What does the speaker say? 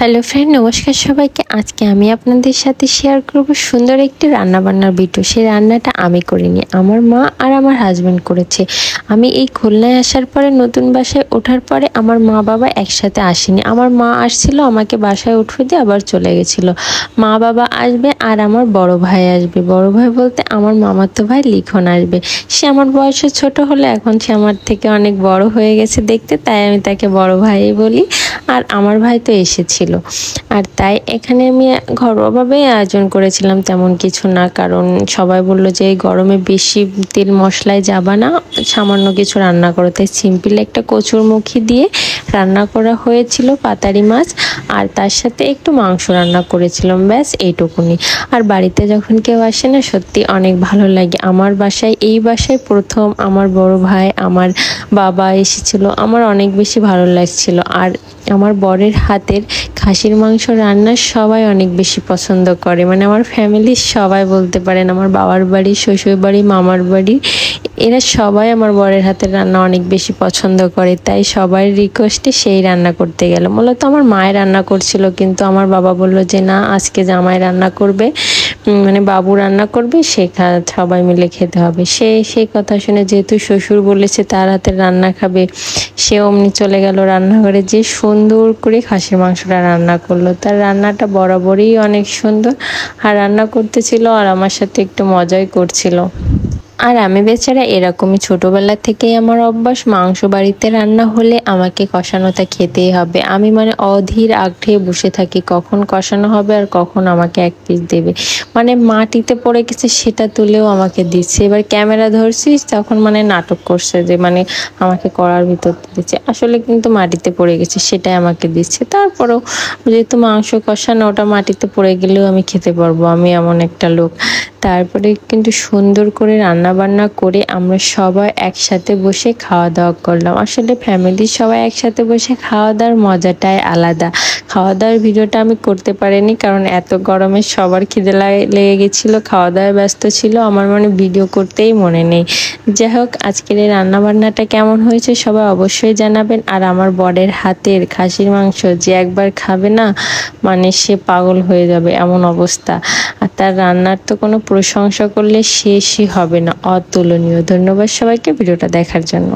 Hello friend, নমস্কার সবাইকে। আজকে আমি আপনাদের সাথে শেয়ার করব সুন্দর একটি রান্নাবান্নার ভিডিও। সেই রান্নাটা আমি করিনি, আমার মা আর আমার হাজব্যান্ড করেছে। আমি এই খুলনায় আসার পরে, নতুন বাসায় ওঠার পরে আমার মা বাবা একসাথে আসেনি। আমার মা আসছিল, আমাকে বাসায় উঠিয়ে দিয়ে আবার চলে গেছিলো। মা বাবা আসবে আর আমার বড় ভাই আসবে। বড় ভাই বলতে আমার মামাতো ভাই লিখন আসবে। সে আমার বয়সে ছোট হলে এখন সে আমার থেকে অনেক বড় হয়ে গেছে দেখতে, তাই আমি তাকে বড় ভাই বলি। আর আমার ভাই তো এসেছিল, আর তাই এখানে আমি ঘরোয়াভাবেই আয়োজন করেছিলাম, তেমন কিছু না। কারণ সবাই বললো যে এই গরমে বেশি তেল মশলায় যাবা না, সামান্য কিছু রান্না করো। তাই সিম্পল একটা কচুরমুখী দিয়ে রান্না করা হয়েছিল, পাতারি মাছ, আর তার সাথে একটু মাংস রান্না করেছিলাম, ব্যাস এইটুকুনি। আর বাড়িতে যখন কেউ আসে না, সত্যি অনেক ভালো লাগে। আমার বাসায়, এই বাসায় প্রথম আমার বড় ভাই, আমার বাবা এসেছিল, আমার অনেক বেশি ভালো লাগছিল। আর আমার বরের হাতের খাসির মাংস রান্না সবাই অনেক বেশি পছন্দ করে, মানে আমার ফ্যামিলির সবাই বলতে পারেন, আমার বাবার বাড়ি, শ্বশুর বাড়ি, মামার বাড়ি, এরা সবাই আমার বরের হাতের রান্না অনেক বেশি পছন্দ করে। তাই সবার রিকোয়েস্টে সেই রান্না করতে গেল। মূলত আমার মায়ের রান্না করছিল, কিন্তু আমার বাবা বলল যে না, আজকে জামাই রান্না করবে, মানে বাবু রান্না করবে, সবাই মিলে খেতে হবে। সেই কথা শুনে, যেহেতু শ্বশুর বলেছে তার হাতের রান্না খাবে, সে অমনি চলে গেল রান্নাঘরে। যে সুন্দর করে খাসির মাংসটা রান্না করলো। তার রান্নাটা বরাবরই অনেক সুন্দর, আর রান্না করতেছিল আর আমার সাথে একটু মজাই করছিল। আর আমি বেচারা এরকমই, ছোটবেলা থেকেই আমার অভ্যাস, মাংস বাড়িতে রান্না হলে আমাকে কষানোটা খেতেই হবে। আমি মানে অধীর আগ্রহে বসে থাকি কখন কষানো হবে আর কখন আমাকে এক পিস দেবে। মানে মাটিতে পড়ে গেছে সেটা তুলেও আমাকে দিচ্ছে। এবার ক্যামেরা ধরছিস তখন মানে নাটক করছে যে মানে আমাকে কড়ার ভিতর দিচ্ছে, আসলে কিন্তু মাটিতে পড়ে গেছে সেটাই আমাকে দিচ্ছে। তারপরেও যেহেতু মাংস কষানো, ওটা মাটিতে পড়ে গেলেও আমি খেতে পারবো, আমি এমন একটা লোক। তারপরে কিন্তু সুন্দর করে রান্না বান্না করে আমরা সবাই একসাথে বসে খাওয়া দাওয়া করলাম। আসলে ফ্যামিলির সবাই একসাথে বসে খাওয়া দাওয়ার মজাটাই আলাদা। খাওয়া দাওয়ার ভিডিওটা আমি করতে পারিনি, কারণ এত গরমে সবার খিদে লেগে গেছিলো, খাওয়া দাওয়ায় ব্যস্ত ছিল, আমার মানে ভিডিও করতেই মনে নেই। যাই হোক, আজকের এই রান্না বান্নাটা কেমন হয়েছে সবাই অবশ্যই জানাবেন। আর আমার বরের হাতের খাসির মাংস যে একবার খাবে না, মানে সে পাগল হয়ে যাবে এমন অবস্থা। আর তার রান্নার তো কোনো প্রশংসা করলে শেষই হবে না, অতুলনীয়। ধন্যবাদ সবাইকে ভিডিওটা দেখার জন্য।